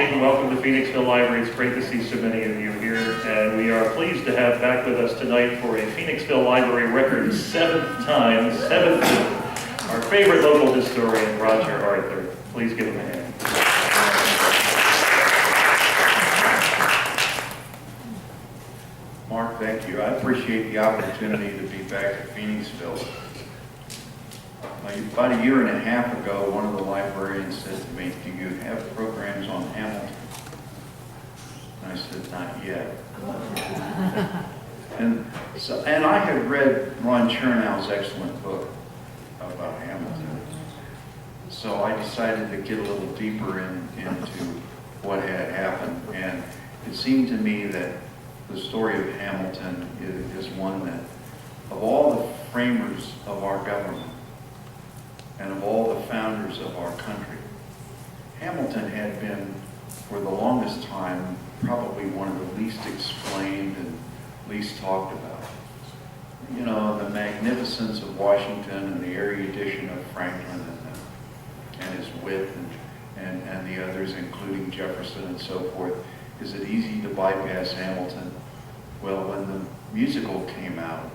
evening. Welcome to Phoenixville Library. It's great to see so many of you here. And we are pleased to have back with us tonight for a Phoenixville Library record seventh time, our favorite local historian, Roger Arthur. Please give him a hand. Mark, thank you. I appreciate the opportunity to be back at Phoenixville. About a year and a half ago, one of the librarians said to me, "Do you have programs on Hamilton?" And I said, "Not yet." and I had read Ron Chernow's excellent book about Hamilton. So I decided to get a little deeper into what had happened. And it seemed to me that the story of Hamilton is one that, of all the framers of our government and of all the founders of our country, Hamilton had been, for the longest time, probably one of the least explained and least talked about. You know, the magnificence of Washington and the erudition of Franklin and his wit and the others, including Jefferson and so forth. Is it easy to bypass Hamilton? Well, when the musical came out,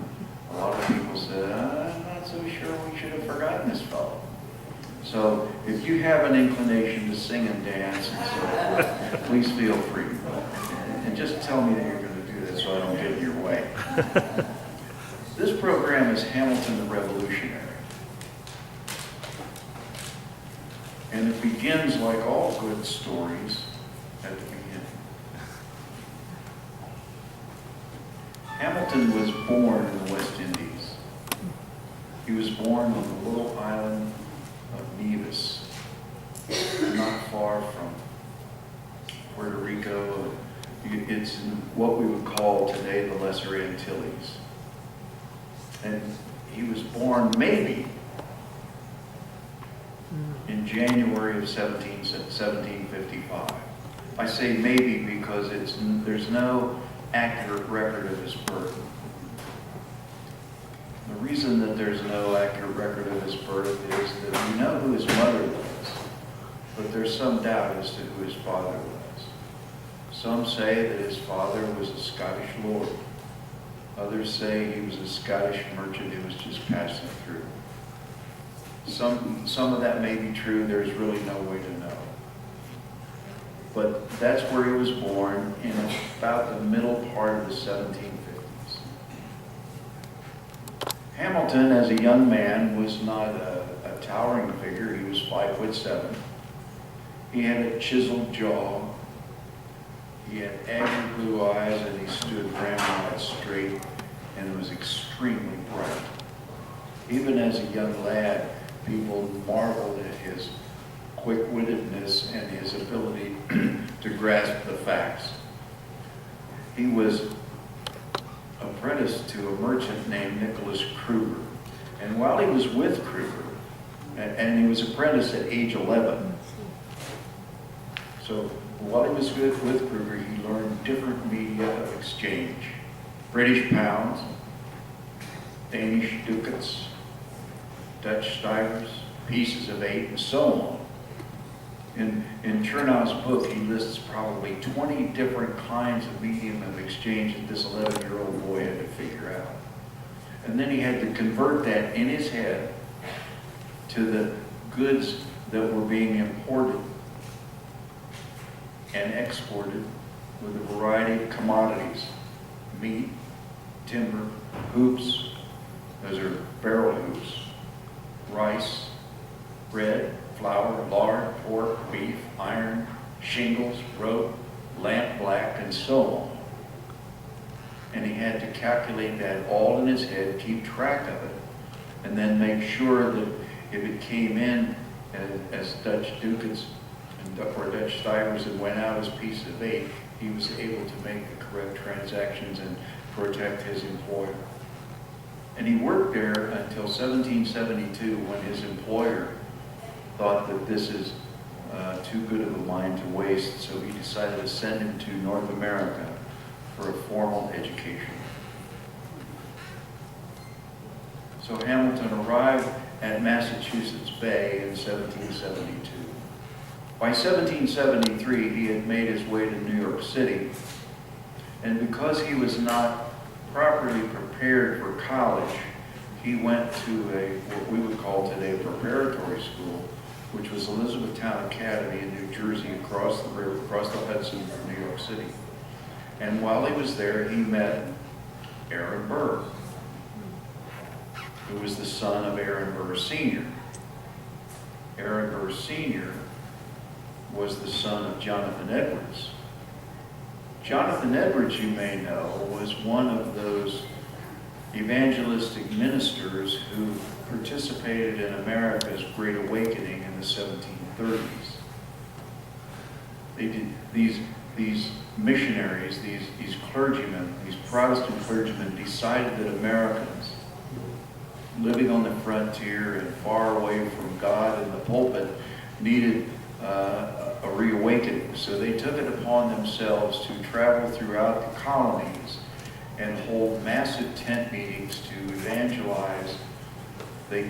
a lot of people said, "I'm not so sure we should have forgotten this fellow." So if you have an inclination to sing and dance and so forth, please feel free. And just tell me that you're going to do this so I don't get in your way. This program is Hamilton the Revolutionary. And it begins like all good stories at the beginning. Hamilton was born in the West Indies. He was born on the little island of Nevis, not far from Puerto Rico. It's in what we would call today the Lesser Antilles. And he was born maybe in January of 1755. I say maybe because there's no accurate record of his birth. The reason that there's no accurate record of his birth is that we know who his mother was, but there's some doubt as to who his father was. Some say that his father was a Scottish lord. Others say he was a Scottish merchant who was just passing through. Some of that may be true. There's really no way to know. But that's where he was born in about the middle part of the 1750s. Hamilton, as a young man, was not a towering figure. He was 5'7". He had a chiseled jaw. He had angry blue eyes, and he stood ramrod straight, and was extremely bright. Even as a young lad, people marveled at his quick-wittedness and his ability to grasp the facts. He was apprenticed to a merchant named Nicholas Kruger. And while he was with Kruger, and he was apprenticed at age 11, so while he was with Kruger, he learned different media of exchange. British pounds, Danish ducats, Dutch stivers, pieces of 8, and so on. In Chernow's book, he lists probably 20 different kinds of medium of exchange that this 11-year-old boy had to figure out. And then he had to convert that in his head to the goods that were being imported and exported with a variety of commodities: meat, timber, hoops, those are barrel hoops, rice, bread, flour, lard, pork, beef, iron, shingles, rope, lampblack, and so on. And he had to calculate that all in his head, keep track of it, and then make sure that if it came in as Dutch ducats or Dutch stivers and went out as pieces of 8, he was able to make the correct transactions and protect his employer. And he worked there until 1772, when his employer thought that this is too good of a mine to waste, so he decided to send him to North America for a formal education. So Hamilton arrived at Massachusetts Bay in 1772. By 1773, he had made his way to New York City, and because he was not properly prepared for college, he went to what we would call today a preparatory school, which was Elizabethtown Academy in New Jersey, across the river, across the Hudson from New York City. And while he was there, he met Aaron Burr, who was the son of Aaron Burr Sr. Aaron Burr Sr. was the son of Jonathan Edwards. Jonathan Edwards, you may know, was one of those evangelistic ministers who participated in America's Great Awakening in the 1730s. They did these missionaries, these clergymen, these Protestant clergymen decided that Americans living on the frontier and far away from God and the pulpit needed a reawakening. So they took it upon themselves to travel throughout the colonies and hold massive tent meetings to evangelize the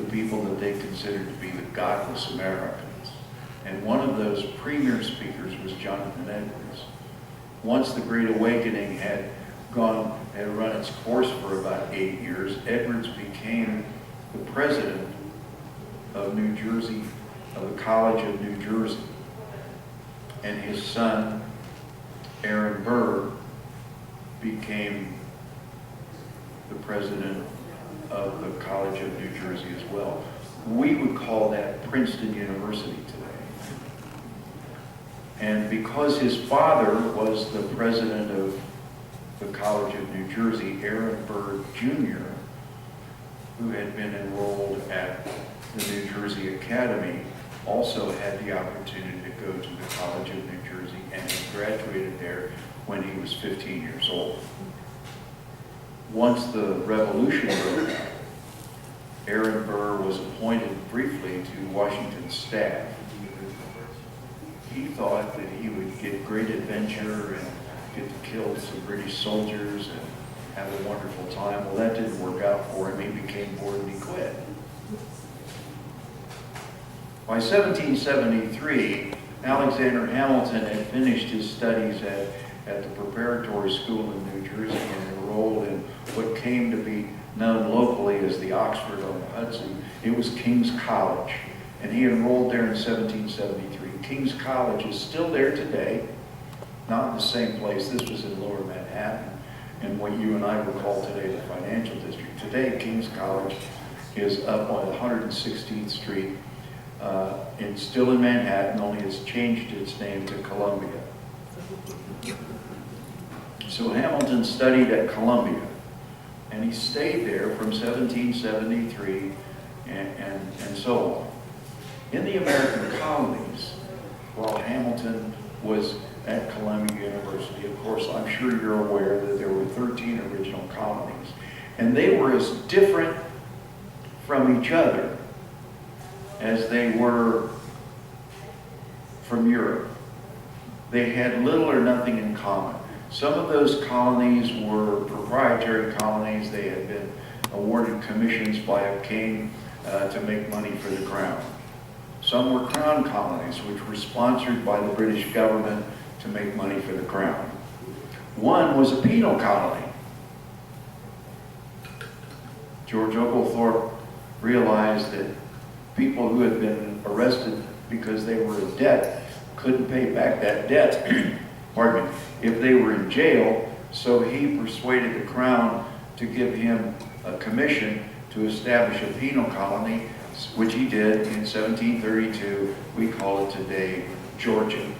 people that they considered to be the godless Americans. And one of those premier speakers was Jonathan Edwards. Once the Great Awakening had run its course for about 8 years, Edwards became the president of New Jersey, of the College of New Jersey. And his son, Aaron Burr, became the president of the College of New Jersey as well. We would call that Princeton University today. And because his father was the president of the College of New Jersey, Aaron Burr Jr., who had been enrolled at the New Jersey Academy, also had the opportunity to go to the College of New Jersey, and he graduated there when he was 15 years old. Once the revolution broke out, Aaron Burr was appointed briefly to Washington's staff. He thought that he would get great adventure and get to kill some British soldiers and have a wonderful time. Well, that didn't work out for him. He became bored and he quit. By 1773, Alexander Hamilton had finished his studies at the preparatory school in New Jersey and enrolled in what came to be known locally as the Oxford on the Hudson. It was King's College, and he enrolled there in 1773. King's College is still there today, not in the same place. This was in Lower Manhattan, and what you and I would call today the financial district. Today, King's College is up on 116th Street. It's still in Manhattan, only it's changed its name to Columbia. So Hamilton studied at Columbia, and he stayed there from 1773 and so on. In the American colonies, while Hamilton was at Columbia University, of course, I'm sure you're aware that there were 13 original colonies, and they were as different from each other as they were from Europe. They had little or nothing in common. Some of those colonies were proprietary colonies. They had been awarded commissions by a king to make money for the crown. Some were crown colonies, which were sponsored by the British government to make money for the crown. One was a penal colony. George Oglethorpe realized that people who had been arrested because they were in debt couldn't pay back that debt, pardon me, if they were in jail, so he persuaded the crown to give him a commission to establish a penal colony, which he did in 1732. We call it today Georgia.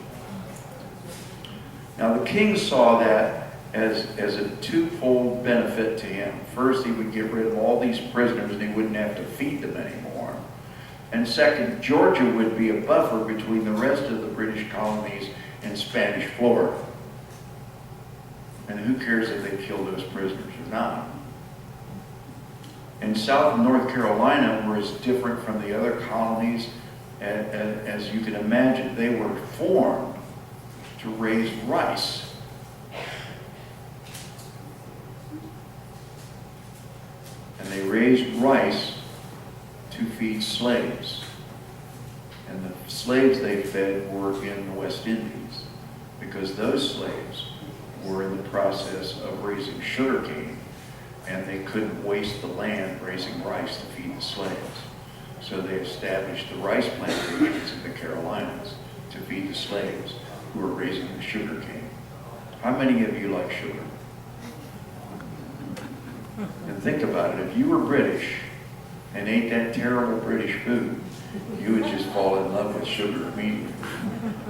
Now the king saw that as a twofold benefit to him. First, he would get rid of all these prisoners and he wouldn't have to feed them anymore. And second, Georgia would be a buffer between the rest of the British colonies and Spanish Florida. And who cares if they kill those prisoners or not? And South and North Carolina were as different from the other colonies as you can imagine. They were formed to raise rice. And they raised rice to feed slaves. And the slaves they fed were in the West Indies, because those slaves were in the process of raising sugarcane, and they couldn't waste the land raising rice to feed the slaves. So they established the rice plantations in the Carolinas to feed the slaves who were raising the sugarcane. How many of you like sugar? And think about it, if you were British and ate that terrible British food, you would just fall in love with sugar immediately.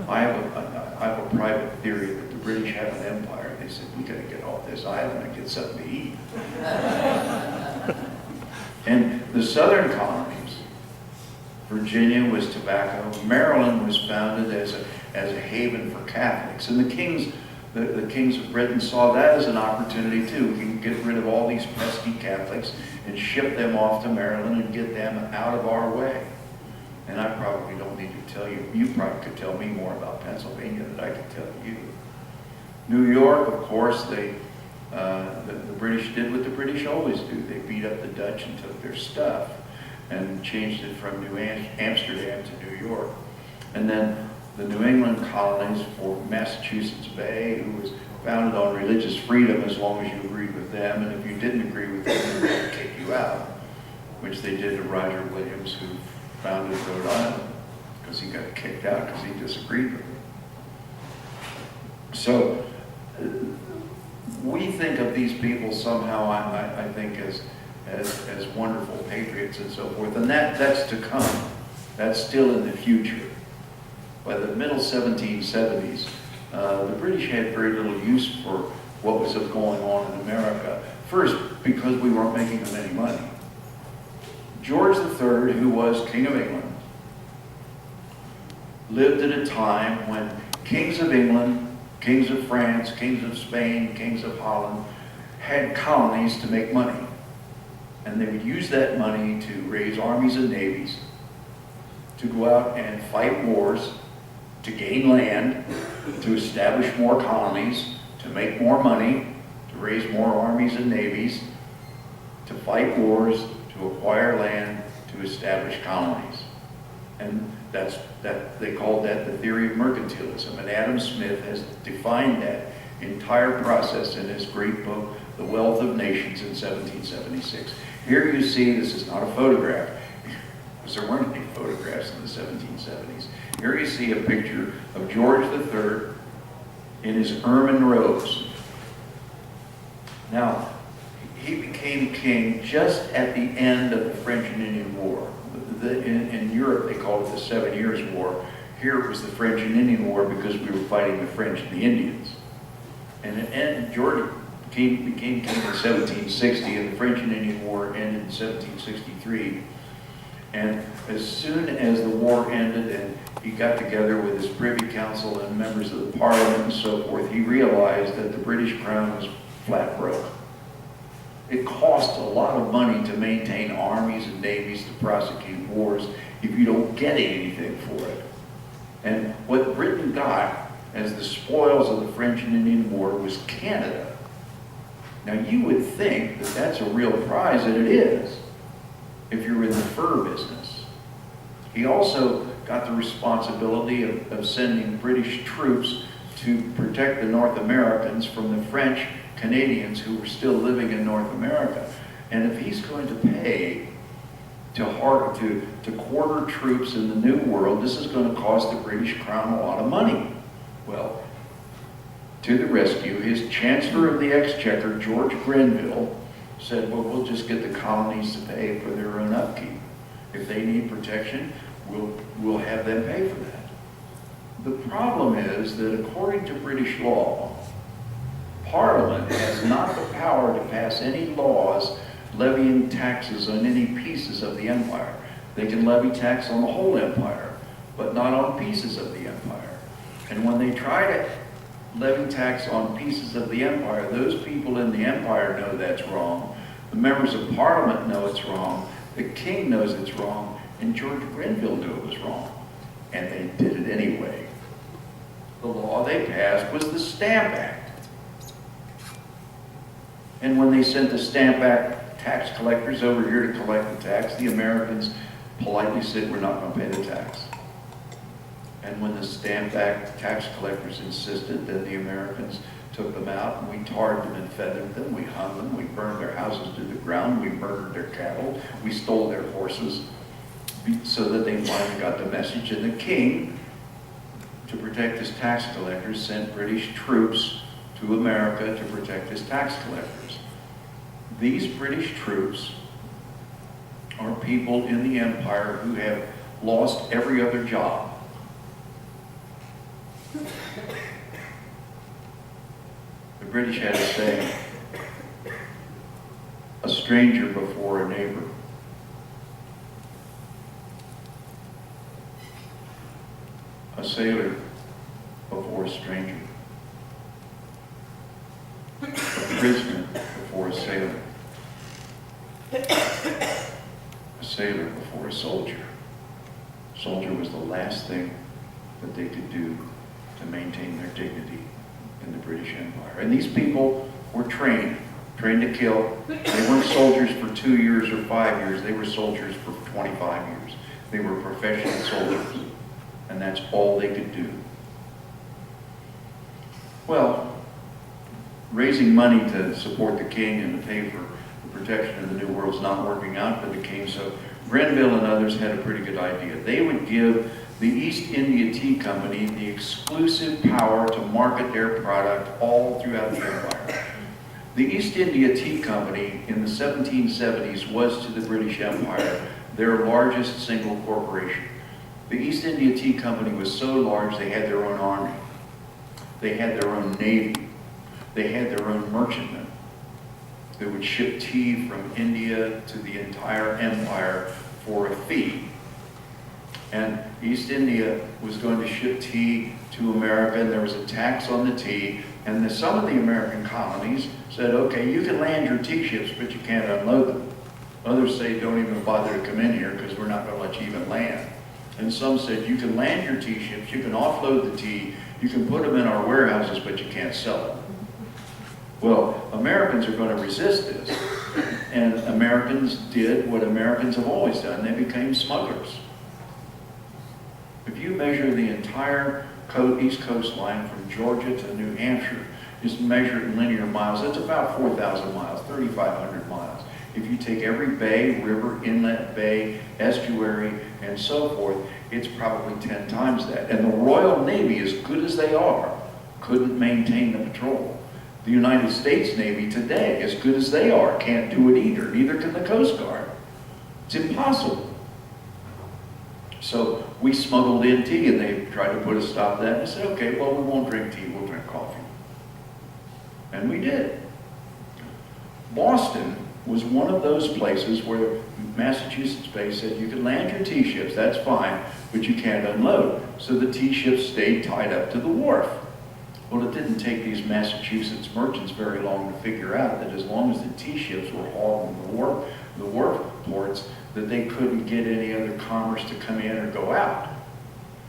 I have a private theory that the British have an empire. They said, we got to get off this island and get something to eat. And the southern colonies, Virginia was tobacco. Maryland was founded as a haven for Catholics. And the kings of Britain saw that as an opportunity too. We can get rid of all these pesky Catholics and ship them off to Maryland and get them out of our way. And I probably don't need to tell you. You probably could tell me more about Pennsylvania than I could tell you. New York, of course, the British did what the British always do. They beat up the Dutch and took their stuff and changed it from New Amsterdam to New York. And then the New England colonies for Massachusetts Bay, who was founded on religious freedom as long as you agreed with them, and if you didn't agree with them, they would kick you out, which they did to Roger Williams, who founded Rhode Island, because he got kicked out because he disagreed with them. So we think of these people somehow, I think, as wonderful patriots and so forth, and that's to come. That's still in the future. By the middle 1770s, the British had very little use for what was going on in America. First, because we weren't making them any money. George III, who was King of England, lived at a time when kings of England, kings of France, kings of Spain, kings of Holland had colonies to make money. And they would use that money to raise armies and navies, to go out and fight wars, to gain land, to establish more colonies, to make more money, to raise more armies and navies, to fight wars, to acquire land, to establish colonies. And they called that the theory of mercantilism. And Adam Smith has defined that entire process in his great book, The Wealth of Nations, in 1776. Here you see, this is not a photograph, because there weren't any photographs in the 1770s. Here you see a picture of George III in his ermine robes. Now, he became king just at the end of the French and Indian War. In Europe, they called it the 7 Years' War. Here it was the French and Indian War because we were fighting the French and the Indians. And George became king in 1760, and the French and Indian War ended in 1763. And as soon as the war ended and he got together with his Privy Council and members of the Parliament and so forth, he realized that the British Crown was flat broke. It costs a lot of money to maintain armies and navies to prosecute wars if you don't get anything for it. And what Britain got as the spoils of the French and Indian War was Canada. Now you would think that that's a real prize, and it is, if you're in the fur business. He also got the responsibility of sending British troops to protect the North Americans from the French Canadians who were still living in North America. And if he's going to pay to quarter troops in the New World, this is going to cost the British Crown a lot of money. Well, to the rescue, his Chancellor of the Exchequer, George Grenville, said, well, we'll just get the colonies to pay for their own upkeep. If they need protection, we'll have them pay for that. The problem is that according to British law, Parliament has not the power to pass any laws levying taxes on any pieces of the empire. They can levy tax on the whole empire, but not on pieces of the empire. And when they try to levy tax on pieces of the empire, those people in the empire know that's wrong. The members of Parliament know it's wrong. The king knows it's wrong. And George Grenville knew it was wrong. And they did it anyway. The law they passed was the Stamp Act. And when they sent the Stamp Act tax collectors over here to collect the tax, the Americans politely said, we're not going to pay the tax. And when the Stamp Act tax collectors insisted, then the Americans took them out, and we tarred them and feathered them, we hung them, we burned their houses to the ground, we murdered their cattle, we stole their horses, so that they finally got the message. And the king, to protect his tax collectors, sent British troops to America to protect his tax collectors. These British troops are people in the empire who have lost every other job. The British had a saying, a stranger before a neighbor. A sailor before a stranger. A prisoner before a sailor. A sailor before a soldier. Soldier was the last thing that they could do to maintain their dignity in the British Empire. And these people were trained to kill. They weren't soldiers for 2 years or 5 years. They were soldiers for 25 years. They were professional soldiers. And that's all they could do. Well, raising money to support the king and to pay for the protection of the New World's not working out for the king, so Grenville and others had a pretty good idea. They would give the East India Tea Company the exclusive power to market their product all throughout the empire. The East India Tea Company in the 1770s was to the British Empire their largest single corporation. The East India Tea Company was so large they had their own army. They had their own navy. They had their own merchantmen that would ship tea from India to the entire empire for a fee. And East India was going to ship tea to America, and there was a tax on the tea. And some of the American colonies said, okay, you can land your tea ships, but you can't unload them. Others say, don't even bother to come in here because we're not going to let you even land. And some said, you can land your tea ships, you can offload the tea, you can put them in our warehouses, but you can't sell them. Well, Americans are going to resist this. And Americans did what Americans have always done. They became smugglers. If you measure the entire east coastline from Georgia to New Hampshire, just measure it in linear miles, it's about 4,000 miles, 3,500 miles. If you take every bay, river, inlet, bay, estuary, and so forth, it's probably 10 times that. And the Royal Navy, as good as they are, couldn't maintain the patrol. The United States Navy today, as good as they are, can't do it either. Neither can the Coast Guard. It's impossible. So we smuggled in tea, and they tried to put a stop to that. And they said, okay, well, we won't drink tea, we'll drink coffee. And we did. Boston was one of those places where Massachusetts Bay said, you can land your tea ships, that's fine, but you can't unload. So the tea ships stayed tied up to the wharf. Well, it didn't take these Massachusetts merchants very long to figure out that as long as the tea ships were hauled in the wharf ports, that they couldn't get any other commerce to come in or go out.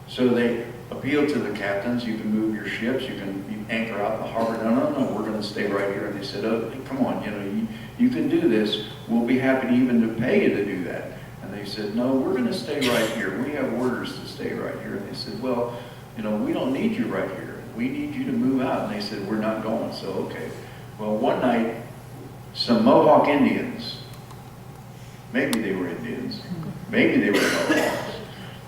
So they appealed to the captains, you can move your ships, you can anchor out in the harbor. No, we're going to stay right here. And they said, oh, come on, you can do this. We'll be happy even to pay you to do that. And they said, no, we're going to stay right here. We have orders to stay right here. And they said, well, we don't need you right here. We need you to move out. And they said, we're not going. So, okay. Well, one night, some Mohawk Indians, maybe they were Indians, maybe they were Mohawks,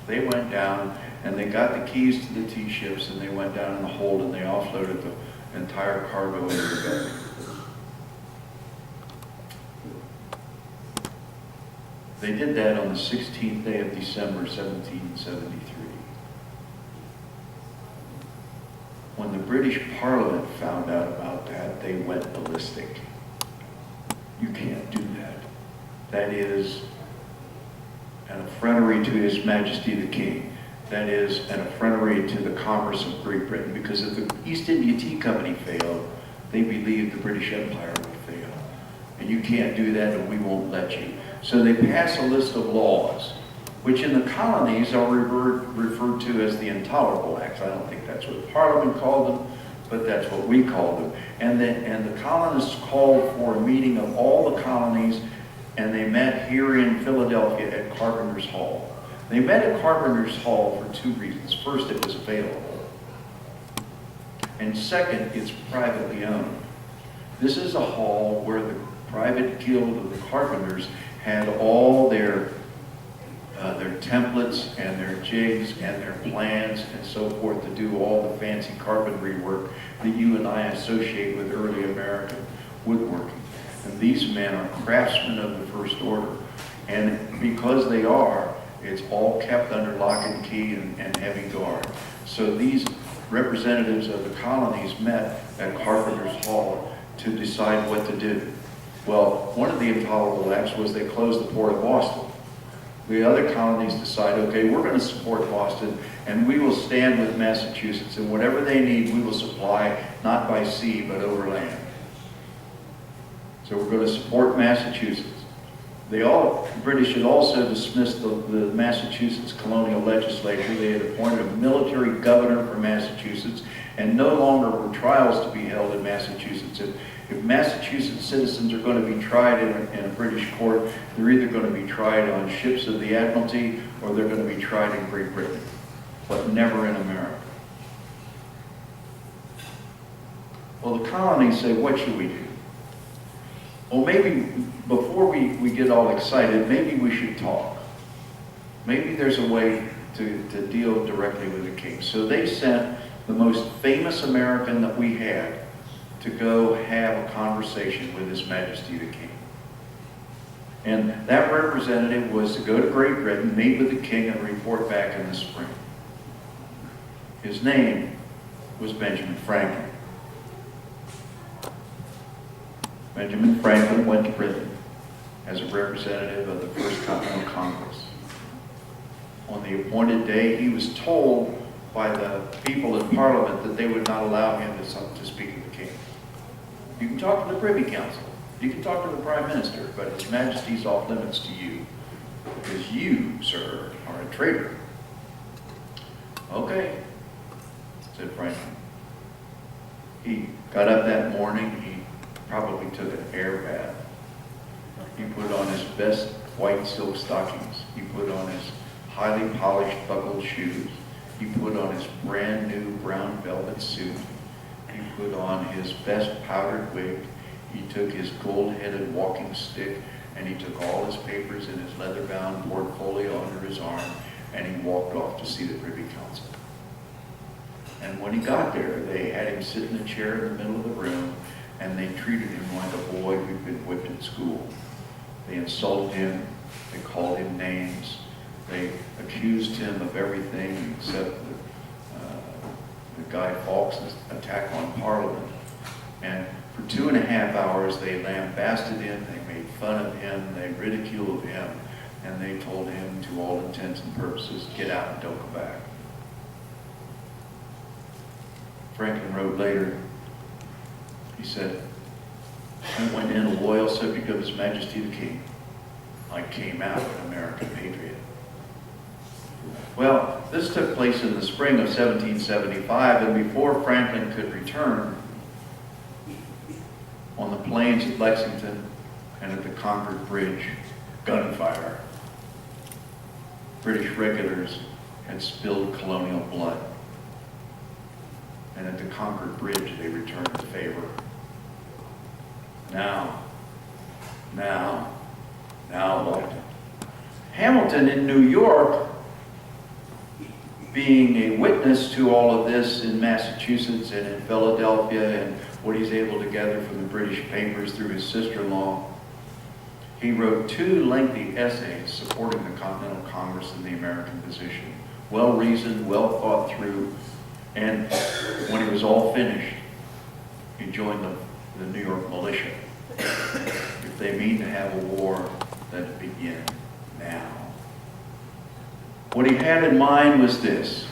they went down and they got the keys to the tea ships, and they went down in the hold and they offloaded the entire cargo into the bay. They did that on the 16th day of December, 1773. When the British Parliament found out about that, they went ballistic. You can't do that. That is an effrontery to His Majesty the King. That is an effrontery to the commerce of Great Britain, because if the East India Tea Company failed, they believed the British Empire would fail. And you can't do that, and we won't let you. So they pass a list of laws, which in the colonies are referred to as the Intolerable Acts. I don't think that's what Parliament called them, but that's what we call them. And the colonists called for a meeting of all the colonies, and they met here in Philadelphia at Carpenter's Hall. They met at Carpenter's Hall for two reasons. First, it was available. And second, it's privately owned. This is a hall where the private guild of the carpenters had all their templates and their jigs and their plans and so forth to do all the fancy carpentry work that you and I associate with early American woodworking. And these men are craftsmen of the first order. And because they are, it's all kept under lock and key and heavy guard. So these representatives of the colonies met at Carpenter's Hall to decide what to do. Well, one of the Intolerable Acts was they closed the port of Boston. The other colonies decide, okay, we're going to support Boston, and we will stand with Massachusetts, and whatever they need, we will supply, not by sea, but over land. So we're going to support Massachusetts. The British had also dismissed the Massachusetts colonial legislature. They had appointed a military governor for Massachusetts, and no longer were trials to be held in Massachusetts. If Massachusetts citizens are going to be tried in a British court, they're either going to be tried on ships of the Admiralty or they're going to be tried in Great Britain, but never in America. Well, the colonies say, what should we do? Well, maybe before we get all excited, maybe we should talk. Maybe there's a way to deal directly with the king. So they sent the most famous American that we had to go have a conversation with His Majesty the King. And that representative was to go to Great Britain, meet with the king, and report back in the spring. His name was Benjamin Franklin. Benjamin Franklin went to Britain as a representative of the First Continental Congress. On the appointed day, he was told by the people in Parliament that they would not allow him to speak to the king. You can talk to the Privy Council. You can talk to the Prime Minister, but His Majesty's off limits to you, because you, sir, are a traitor. Okay, said Franklin. He got up that morning. He probably took an air bath. He put on his best white silk stockings. He put on his highly polished buckled shoes. He put on his brand new brown velvet suit. He put on his best powdered wig. He took his gold-headed walking stick, and he took all his papers in his leather-bound portfolio under his arm, and he walked off to see the Privy Council. And when he got there, they had him sit in a chair in the middle of the room, and they treated him like a boy who'd been whipped at school. They insulted him. They called him names. They accused him of everything except the Guy Fawkes attack on Parliament. And for 2.5 hours, they lambasted him, they made fun of him, they ridiculed him, and they told him, to all intents and purposes, get out and don't come back. Franklin wrote later, he said, I went in a loyal subject of His Majesty the King. I came out an American patriot. Well, this took place in the spring of 1775, and before Franklin could return, on the plains at Lexington and at the Concord Bridge, gunfire. British regulars had spilled colonial blood. And at the Concord Bridge, they returned the favor. Now what? Hamilton in New York, being a witness to all of this in Massachusetts and in Philadelphia and what he's able to gather from the British papers through his sister-in-law, he wrote 2 lengthy essays supporting the Continental Congress and the American position. Well-reasoned, well thought through, and when he was all finished, he joined the New York militia. If they mean to have a war, let it begin now. What he had in mind was this.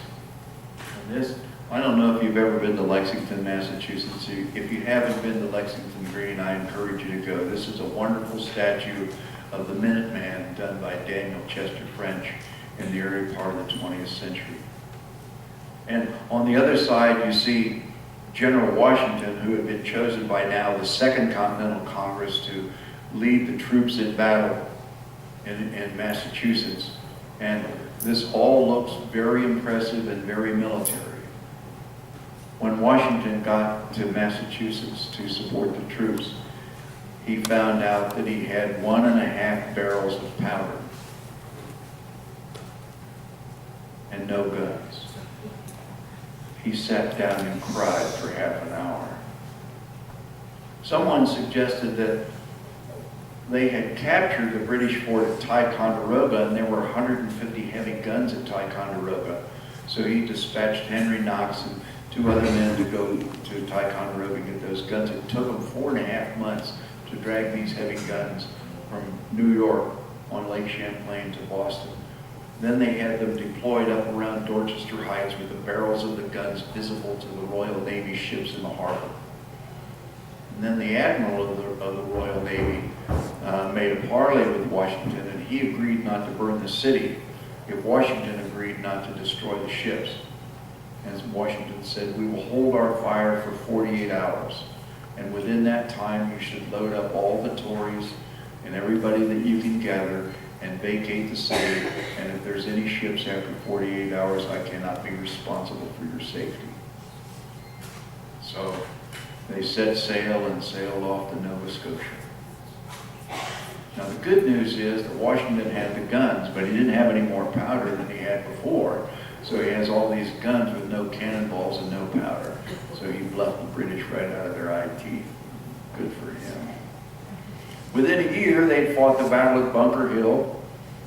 And this, I don't know if you've ever been to Lexington, Massachusetts. If you haven't been to Lexington Green, I encourage you to go. This is a wonderful statue of the Minuteman done by Daniel Chester French in the early part of the 20th century. And on the other side, you see General Washington, who had been chosen by now the Second Continental Congress to lead the troops in battle in Massachusetts. And This all looks very impressive and very military. When Washington got to Massachusetts to support the troops, he found out that he had 1.5 barrels of powder and no guns. He sat down and cried for half an hour. Someone suggested that they had captured the British fort at Ticonderoga, and there were 150 heavy guns at Ticonderoga. So he dispatched Henry Knox and 2 other men to go to Ticonderoga and get those guns. It took them 4.5 months to drag these heavy guns from New York on Lake Champlain to Boston. Then they had them deployed up around Dorchester Heights with the barrels of the guns visible to the Royal Navy ships in the harbor. And then the Admiral of the Royal Navy made a parley with Washington, and he agreed not to burn the city if Washington agreed not to destroy the ships. As Washington said, we will hold our fire for 48 hours. And within that time, you should load up all the Tories and everybody that you can gather and vacate the city. And if there's any ships after 48 hours, I cannot be responsible for your safety. So they set sail and sailed off to Nova Scotia. Now the good news is that Washington had the guns, but he didn't have any more powder than he had before. So he has all these guns with no cannonballs and no powder. So he bluffed the British right out of their eye teeth. Good for him. Within a year, they'd fought the Battle at Bunker Hill,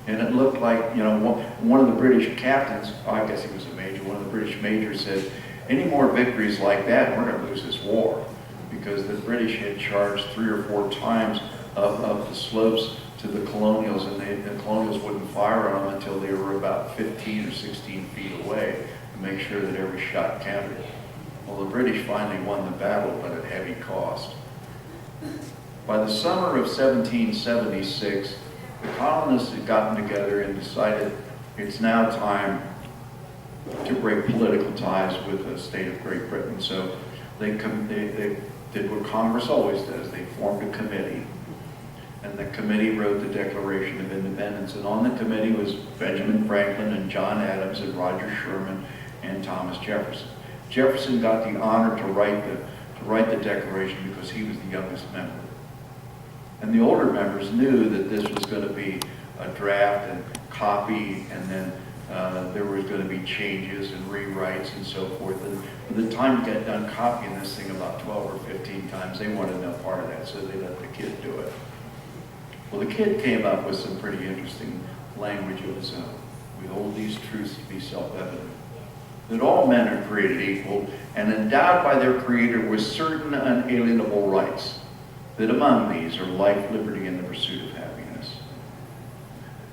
and it looked like, you know, one of the British captains, I guess he was a major, one of the British majors said, any more victories like that, we're going to lose this war. Because the British had charged 3 or 4 times up the slopes to the colonials, and the colonials wouldn't fire on them until they were about 15 or 16 feet away to make sure that every shot counted. Well, the British finally won the battle, but at heavy cost. By the summer of 1776, the colonists had gotten together and decided it's now time to break political ties with the state of Great Britain. So they did what Congress always does. They formed a committee. And the committee wrote the Declaration of Independence. And on the committee was Benjamin Franklin and John Adams and Roger Sherman and Thomas Jefferson. Jefferson got the honor to write the Declaration because he was the youngest member. And the older members knew that this was going to be a draft and copy, and then there was going to be changes and rewrites and so forth. And by the time to get done copying this thing about 12 or 15 times, they wanted no part of that, so they let the kid do it. Well, the kid came up with some pretty interesting language of his own. We hold these truths to be self-evident, that all men are created equal and endowed by their Creator with certain unalienable rights, that among these are life, liberty, and the pursuit of happiness.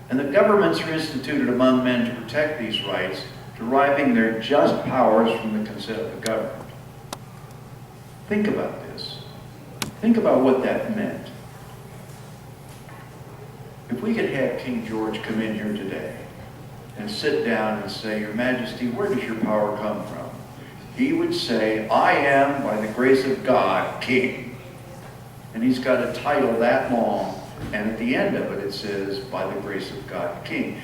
And that governments are instituted among men to protect these rights, deriving their just powers from the consent of the government. Think about this. Think about what that meant. If we could have King George come in here today and sit down and say, Your Majesty, where does your power come from? He would say, I am, by the grace of God, king. And he's got a title that long, and at the end of it, it says, by the grace of God, king.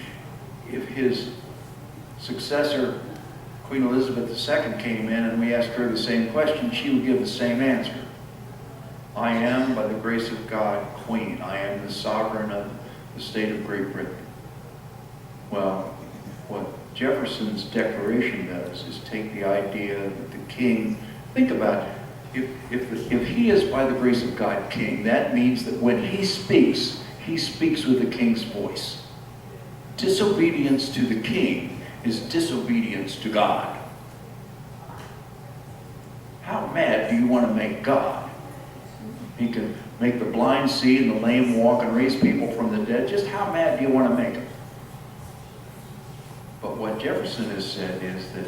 If his successor, Queen Elizabeth II, came in and we asked her the same question, she would give the same answer. I am, by the grace of God, queen. I am the sovereign of the state of Great Britain. Well, what Jefferson's Declaration does is take the idea that the king, think about it, if he is by the grace of God king, that means that when he speaks with the king's voice. Disobedience to the king is disobedience to God. How mad do you want to make God? He can make the blind see and the lame walk and raise people from the dead. Just how mad do you want to make him? But what Jefferson has said is that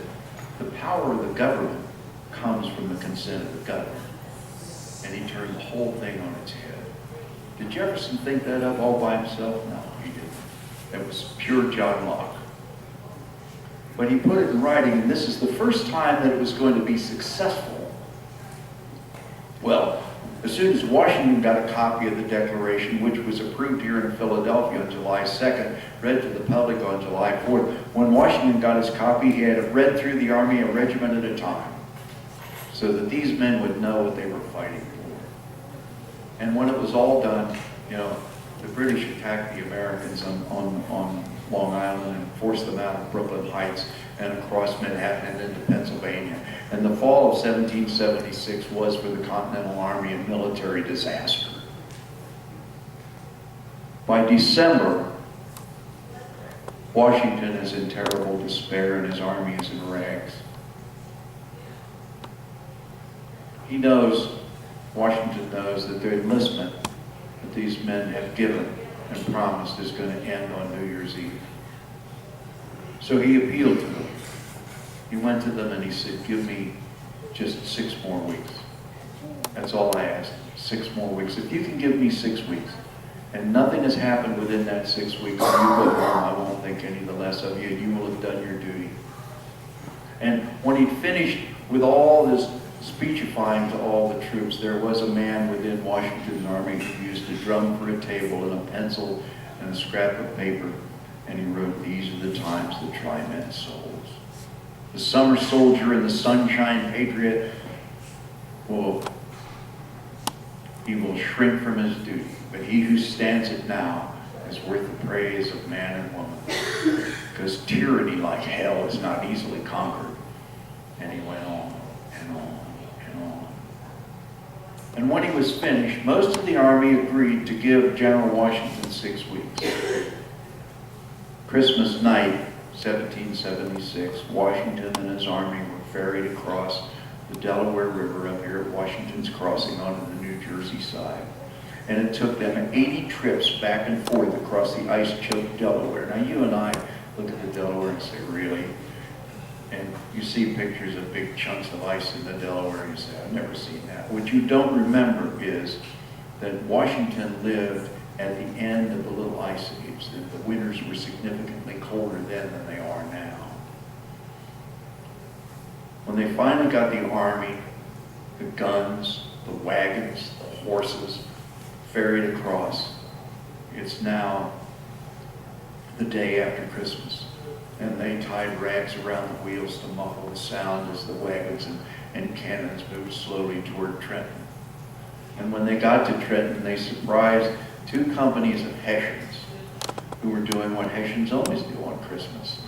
the power of the government comes from the consent of the government. And he turned the whole thing on its head. Did Jefferson think that up all by himself? No, he didn't. That was pure John Locke. But he put it in writing, and this is the first time that it was going to be successful. Well, As soon as Washington got a copy of the Declaration, which was approved here in Philadelphia on July 2nd, read to the public on July 4th, when Washington got his copy, he had it read through the Army a regiment at a time, so that these men would know what they were fighting for. And when it was all done, you know, the British attacked the Americans on Long Island and forced them out of Brooklyn Heights and across Manhattan and into Pennsylvania. And the fall of 1776 was for the Continental Army a military disaster. By December, Washington is in terrible despair and his army is in rags. He knows, Washington knows, that the enlistment that these men have given and promised is going to end on New Year's Eve. So he appealed to them. He went to them and he said, give me just 6 more weeks. That's all I ask, 6 more weeks. If you can give me 6 weeks, and nothing has happened within that 6 weeks, when you go home, I won't think any the less of you, and you will have done your duty. And when he finished with all this speechifying to all the troops, there was a man within Washington's army who used a drum for a table and a pencil and a scrap of paper, and he wrote, these are the times that try men's souls. The summer soldier and the sunshine patriot he will shrink from his duty, but he who stands it now is worth the praise of man and woman, because tyranny like hell is not easily conquered. And he went on and on and on. And when he was finished, most of the army agreed to give General Washington 6 weeks. Christmas night, 1776, Washington and his army were ferried across the Delaware River up here at Washington's Crossing onto the New Jersey side. And it took them 80 trips back and forth across the ice-choked Delaware. Now you and I look at the Delaware and say, really? And you see pictures of big chunks of ice in the Delaware and you say, I've never seen that. What you don't remember is that Washington lived at the end of the little ice age, that the winters were significantly colder then than they are now. When they finally got the army, the guns, the wagons, the horses ferried across, it's now the day after Christmas. And they tied rags around the wheels to muffle the sound as the wagons and cannons moved slowly toward Trenton. And when they got to Trenton, they surprised 2 companies of Hessians who were doing what Hessians always do on Christmas.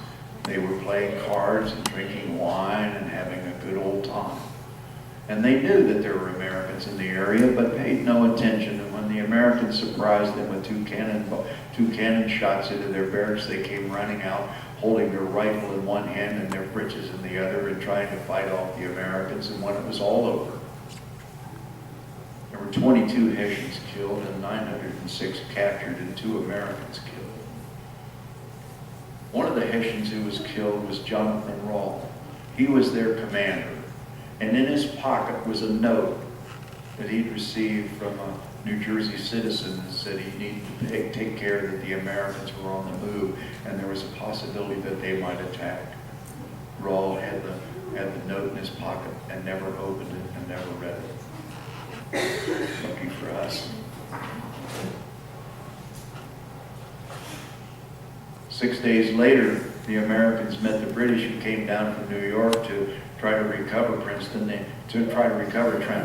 They were playing cards and drinking wine and having a good old time. And they knew that there were Americans in the area, but paid no attention. And when the Americans surprised them with 2 cannon shots into their barracks, they came running out, holding their rifle in one hand and their breeches in the other, and trying to fight off the Americans. And when it was all over, there were 22 Hessians killed and 906 captured and 2 Americans killed. One of the Hessians who was killed was Jonathan Rawle. He was their commander. And in his pocket was a note that he'd received from a New Jersey citizen that said he needed to take care that the Americans were on the move and there was a possibility that they might attack. Rawle had the note in his pocket and never opened it and never read it. Lucky for us. 6 days later, the Americans met the British who came down from New York to try to recover Trenton.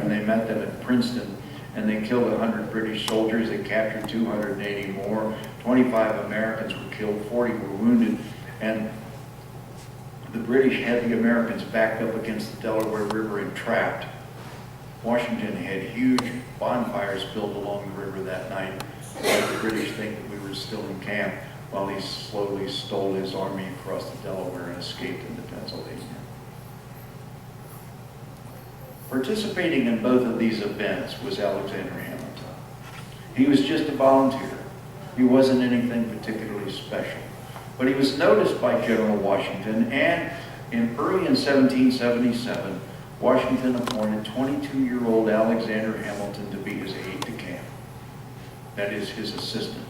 They met them at Princeton, and they killed 100 British soldiers. They captured 280 more. 25 Americans were killed, 40 were wounded, and the British had the Americans backed up against the Delaware River and trapped. Washington had huge bonfires built along the river that night to let the British think that we were still in camp, while he slowly stole his army across the Delaware and escaped into Pennsylvania. Participating in both of these events was Alexander Hamilton. He was just a volunteer. He wasn't anything particularly special. But he was noticed by General Washington, and early in 1777, Washington appointed 22-year-old Alexander Hamilton to be his aide-de-camp. That is, his assistant.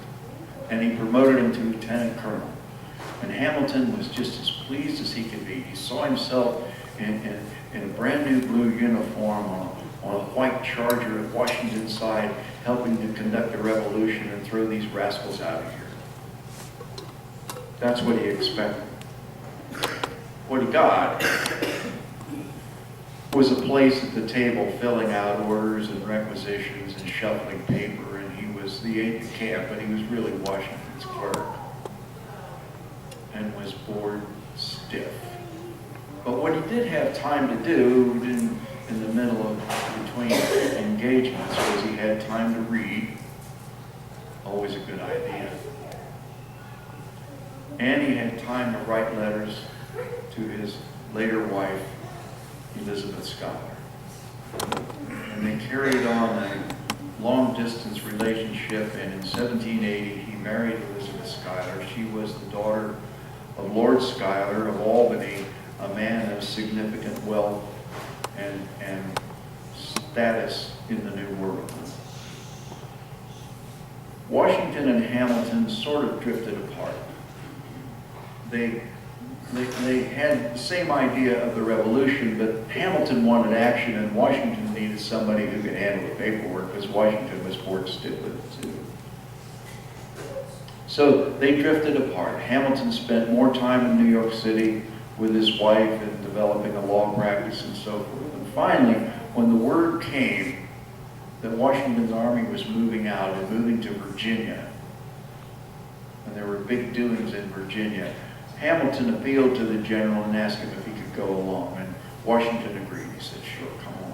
And he promoted him to lieutenant colonel. And Hamilton was just as pleased as he could be. He saw himself in a brand new blue uniform on a white charger at Washington's side, helping to conduct the revolution and throw these rascals out of here. That's what he expected. What he got was a place at the table filling out orders and requisitions and shuffling paper, and he was the aide-de-camp, but he was really Washington's clerk, and was bored stiff. But what he did have time to do in the middle of between engagements was he had time to read, always a good idea, and he had time to write letters to his later wife, Elizabeth Schuyler. And they carried on a long-distance relationship, and in 1780 he married Elizabeth Schuyler. She was the daughter of Lord Schuyler of Albany, a man of significant wealth and status in the New World. Washington and Hamilton sort of drifted apart. They had the same idea of the revolution, but Hamilton wanted action and Washington needed somebody who could handle the paperwork, because Washington was bored stiff with it too. So they drifted apart. Hamilton spent more time in New York City with his wife and developing a law practice and so forth. And finally, when the word came that Washington's army was moving out and moving to Virginia, and there were big doings in Virginia, Hamilton appealed to the general and asked him if he could go along, and Washington agreed. He said, sure, come on.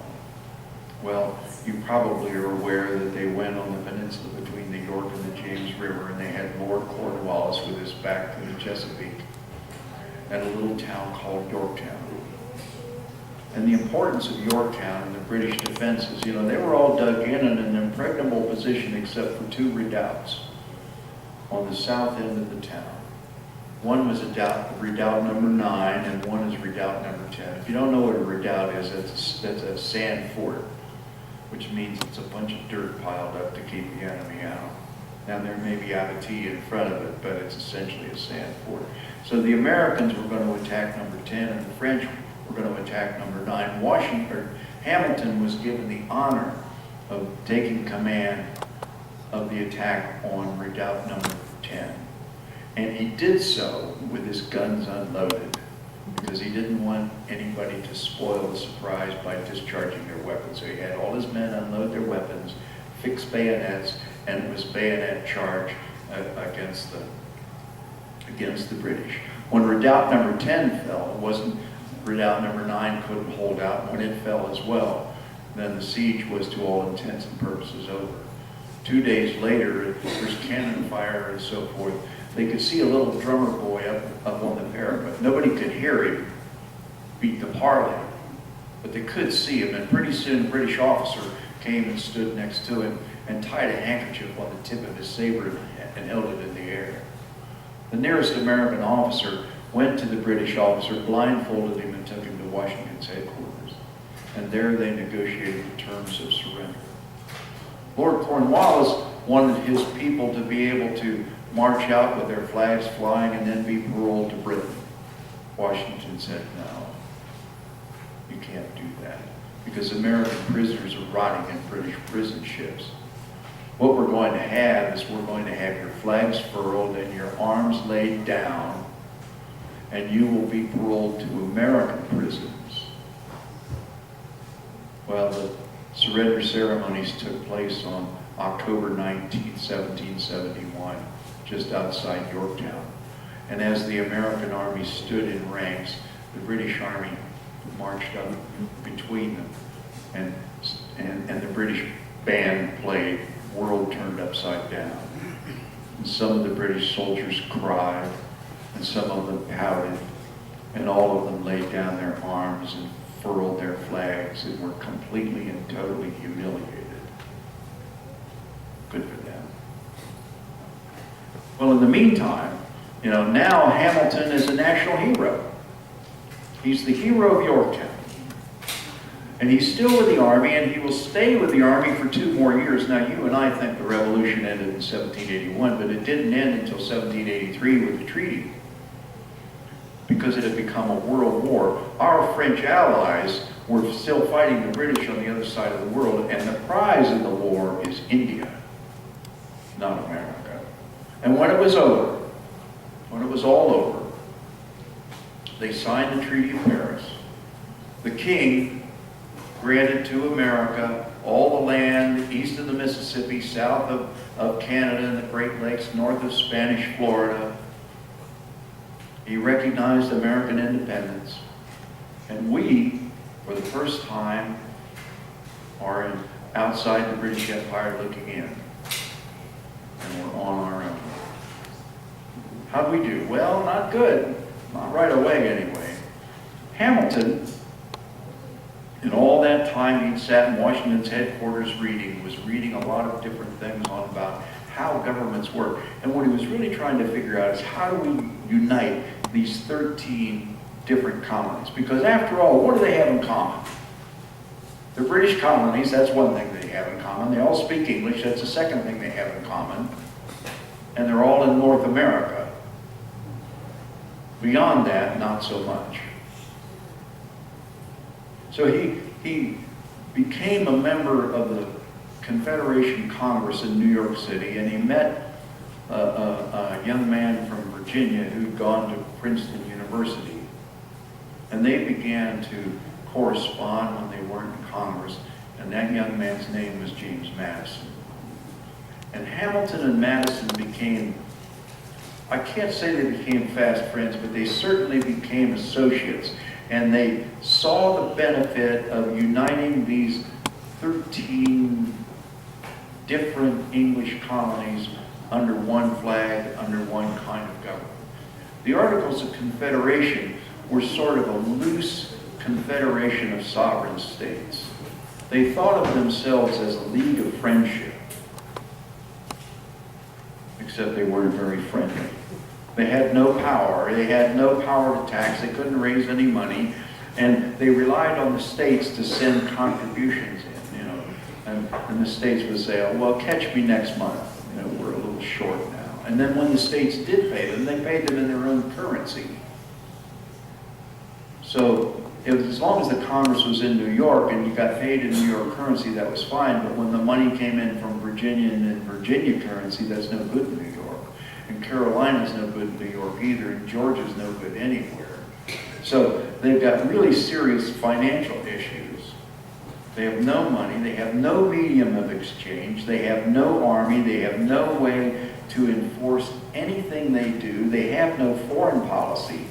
Well, you probably are aware that they went on the peninsula between the York and the James River, and they had Lord Cornwallis with his back to the Chesapeake at a little town called Yorktown. And the importance of Yorktown and the British defenses, they were all dug in an impregnable position except for two redoubts on the south end of the town. One was redoubt number 9, and one is redoubt number 10. If you don't know what a redoubt is, that's a sand fort, which means it's a bunch of dirt piled up to keep the enemy out. Now there may be abattis in front of it, but it's essentially a sand fort. So the Americans were going to attack number 10, and the French were going to attack number 9. Hamilton was given the honor of taking command of the attack on redoubt number 10. And he did so with his guns unloaded, because he didn't want anybody to spoil the surprise by discharging their weapons. So he had all his men unload their weapons, fix bayonets, and it was bayonet charge against the British. When redoubt number 10 fell, it wasn't redoubt number 9 couldn't hold out. When it fell as well, then the siege was to all intents and purposes over. 2 days later, there's cannon fire and so forth. They could see a little drummer boy up on the parapet. Nobody could hear him beat the parley, but they could see him. And pretty soon, a British officer came and stood next to him and tied a handkerchief on the tip of his saber and held it in the air. The nearest American officer went to the British officer, blindfolded him, and took him to Washington's headquarters. And there they negotiated the terms of surrender. Lord Cornwallis wanted his people to be able to march out with their flags flying and then be paroled to Britain. Washington said, no, you can't do that, because American prisoners are rotting in British prison ships. What we're going to have is we're going to have your flags furled and your arms laid down, and you will be paroled to American prisons. Well, the surrender ceremonies took place on October 19, 1771, just outside Yorktown. And as the American army stood in ranks, the British army marched up between them, and the British band played "World Turned Upside Down." And some of the British soldiers cried, and some of them pouted, and all of them laid down their arms and furled their flags and were completely and totally humiliated. Good for them. Well, in the meantime, now Hamilton is a national hero. He's the hero of Yorktown. And he's still with the Army, and he will stay with the Army for 2 more years. Now, you and I think the Revolution ended in 1781, but it didn't end until 1783 with the treaty, because it had become a world war. Our French allies we're still fighting the British on the other side of the world, and the prize in the war is India, not America. And when it was over, when it was all over, they signed the Treaty of Paris. The king granted to America all the land east of the Mississippi, south of Canada and the Great Lakes, north of Spanish Florida. He recognized American independence. And we, for the first time, are outside the British Empire looking in. And we're on our own. How'd we do? Well, not good. Not right away, anyway. Hamilton, in all that time he'd sat in Washington's headquarters was reading a lot of different things on about how governments work. And what he was really trying to figure out is how do we unite these 13 different colonies? Because after all, what do they have in common? The British colonies, that's one thing they have in common. They all speak English, that's the second thing they have in common. And they're all in North America. Beyond that, not so much. So he became a member of the Confederation Congress in New York City, and he met a young man from Virginia who'd gone to Princeton University. And they began to correspond when they weren't in Congress, and that young man's name was James Madison. And Hamilton and Madison became, I can't say they became fast friends, but they certainly became associates. And they saw the benefit of uniting these 13 different English colonies under one flag, under one kind of government. The Articles of Confederation were sort of a loose confederation of sovereign states. They thought of themselves as a league of friendship, except they weren't very friendly. They had no power. They had no power to tax. They couldn't raise any money. And they relied on the states to send contributions in, you know. And the states would say, oh, well, catch me next month. You know, we're a little short now. And then when the states did pay them, they paid them in their own currency. So as long as the Congress was in New York and you got paid in New York currency, that was fine. But when the money came in from Virginia and in Virginia currency, that's no good in New York. And Carolina's no good in New York either, and Georgia's no good anywhere. So they've got really serious financial issues. They have no money, they have no medium of exchange, they have no army, they have no way to enforce anything they do, they have no foreign policy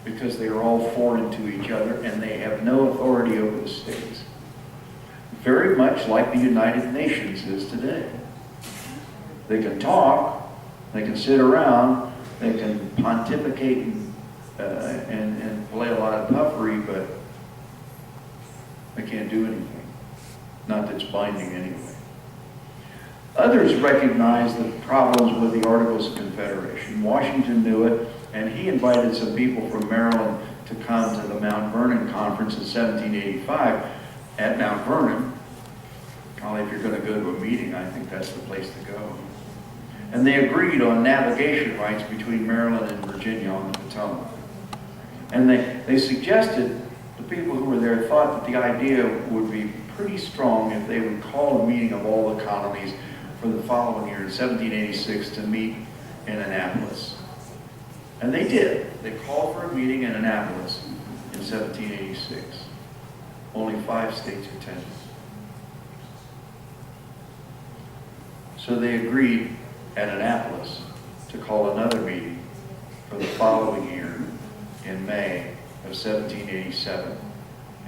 because they are all foreign to each other, and they have no authority over the states. Very much like the United Nations is today. They can talk, they can sit around, they can pontificate and play a lot of puffery, but they can't do anything. Not that it's binding anyway. Others recognized the problems with the Articles of Confederation. Washington knew it, and he invited some people from Maryland to come to the Mount Vernon Conference in 1785 at Mount Vernon. Golly, if you're going to go to a meeting, I think that's the place to go. And they agreed on navigation rights between Maryland and Virginia on the Potomac. And they suggested, the people who were there thought that the idea would be pretty strong if they would call a meeting of all the colonies for the following year, in 1786, to meet in Annapolis. And they did. They called for a meeting in Annapolis in 1786. Only 5 states attended. So they agreed at Annapolis to call another meeting for the following year in May of 1787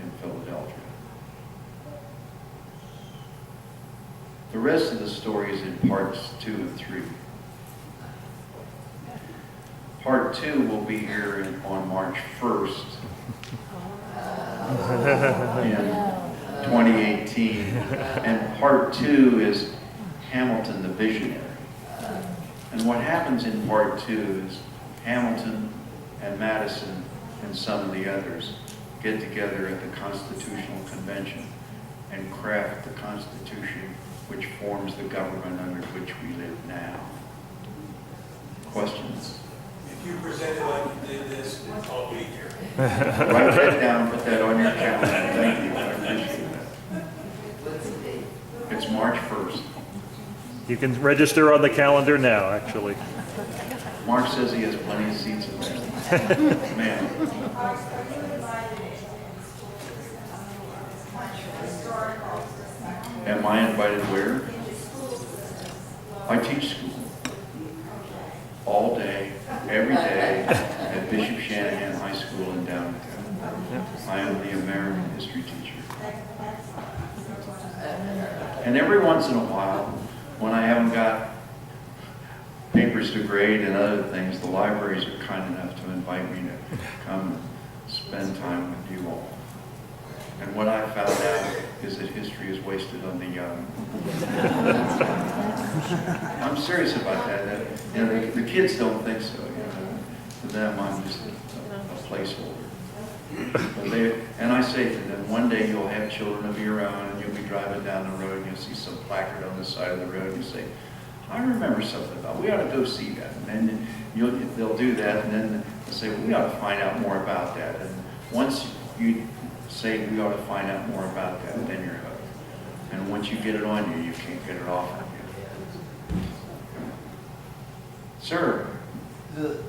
in Philadelphia. The rest of the story is in parts 2 and 3. Part 2 will be here on March 1st in 2018. And part 2 is Hamilton the Visionary. And what happens in part 2 is Hamilton and Madison and some of the others get together at the Constitutional Convention and craft the Constitution which forms the government under which we live now. Questions? If you presented like you did this, I'll be here. Write that down, put that on your calendar. Thank you, I appreciate that. It's March 1st. You can register on the calendar now, actually. Mark says he has plenty of seats in there. Man. Am I invited where? I teach school. All day, every day, at Bishop Shanahan High School in downtown. I am the American history teacher. And every once in a while, when I haven't got papers to grade and other things, the libraries are kind enough to invite me to come and spend time with you all. And what I found out is that history is wasted on the young. I'm serious about that. You know, the kids don't think so. You know. To them, I'm just a placeholder. And I say to them, one day you'll have children of your own, and you'll be driving down the road, and you'll see some placard on the side of the road, and you say, I remember something about it. We ought to go see that. And then they'll do that, and then they'll say, well, we ought to find out more about that. And once you say we ought to find out more about that, then you're hooked. And once you get it on you, you can't get it off of you. Sir? The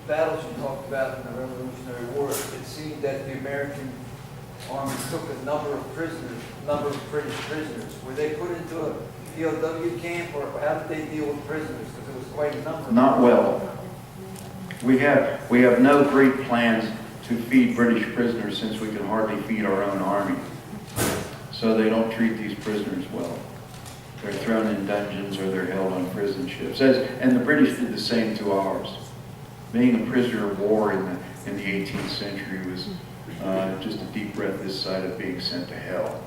battles you talked about in the Revolutionary War, it seemed that the American Army took a number of British prisoners. Were they put into a POW camp, or how did they deal with prisoners? Because it was quite a number. Not well. We have no great plans to feed British prisoners, since we can hardly feed our own army. So they don't treat these prisoners well. They're thrown in dungeons or they're held on prison ships. And the British did the same to ours. Being a prisoner of war in the 18th century was just a deep breath this side of being sent to hell.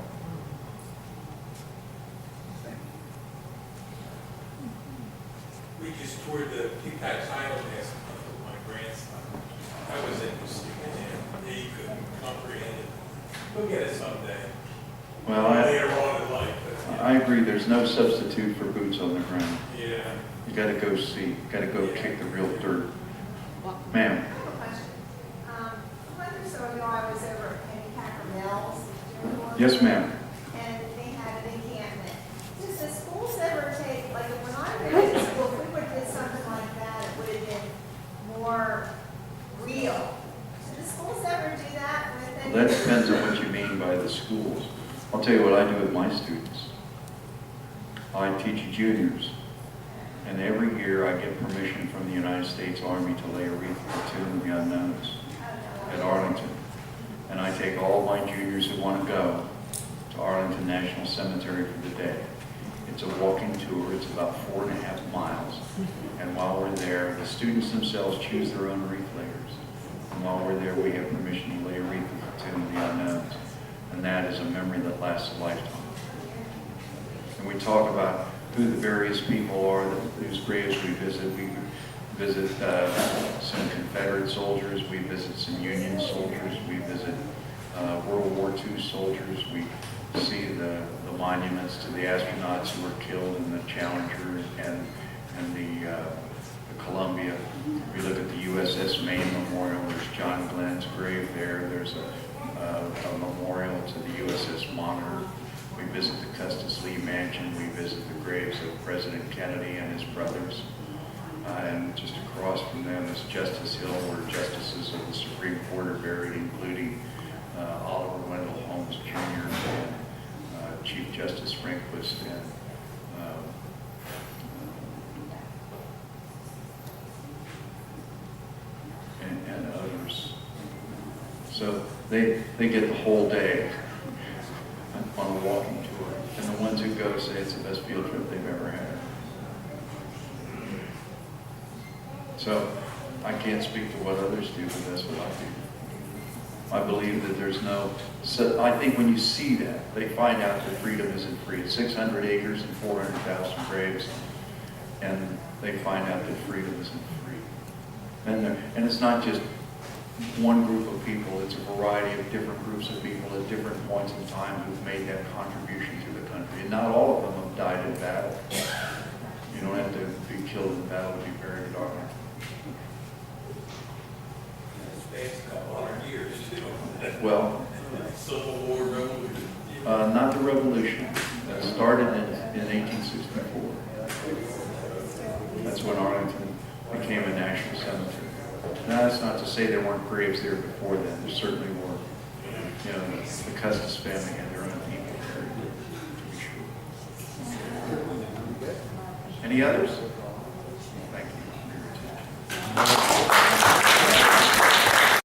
We just toured the Peacock's Island last month with my grandson. That was interesting, and he couldn't comprehend it. We'll get it someday. Well, Later on in life. But, I agree. There's no substitute for boots on the ground. yeah. You got to go see. You got to go kick the real dirt. Ma'am. Question. A month or so ago, I was over at Penny Packer Mills. Yes, ma'am. And they had an encampment. Does the schools ever take, like when I was in school, if we would have did something like that, it would have been more real. Do the schools ever do that with any? That depends on what you mean by the schools. I'll tell you what I do with my students. I teach juniors. And every year I get permission from the United States Army to lay a wreath at the Tomb of the Unknowns at Arlington. And I take all my juniors who want to go to Arlington National Cemetery for the day. It's a walking tour. It's about 4.5 miles. And while we're there, the students themselves choose their own wreath layers. And while we're there, we have permission to lay a wreath at the Tomb of the Unknowns. And that is a memory that lasts a lifetime. And we talk about who the various people are whose graves we visit. We visit some Confederate soldiers. We visit some Union soldiers. We visit World War II soldiers. We see the monuments to the astronauts who were killed in the Challenger and the Columbia. We look at the USS Maine Memorial. There's John Glenn's grave there. There's a memorial to the USS Monitor. We visit the Custis Lee Mansion. We visit the graves of President Kennedy and his brothers. And just across from them is Justice Hill, where justices of the Supreme Court are buried, including Oliver Wendell Holmes Jr. and Chief Justice Rehnquist and others. So they get the whole day on a walking tour. And the ones who go say it's the best field trip they've ever had. So I can't speak to what others do, but that's what I do. I believe that there's no, so I think when you see that, they find out that freedom isn't free. It's 600 acres and 400,000 graves, and they find out that freedom isn't free. And it's not just one group of people, it's a variety of different groups of people at different points in time who've made that contribution to the country. And not all of them have died in battle. You don't have to be killed in battle to be buried at honor. past couple hundred years, too. Well, Civil War, Revolution. not the revolution. That started in 1864. That's when Arlington became a national cemetery. Now, that's not to say there weren't graves there before then. There certainly were. You know, the Custis family had their own people buried there, to be sure. Any others? Thank you for your attention.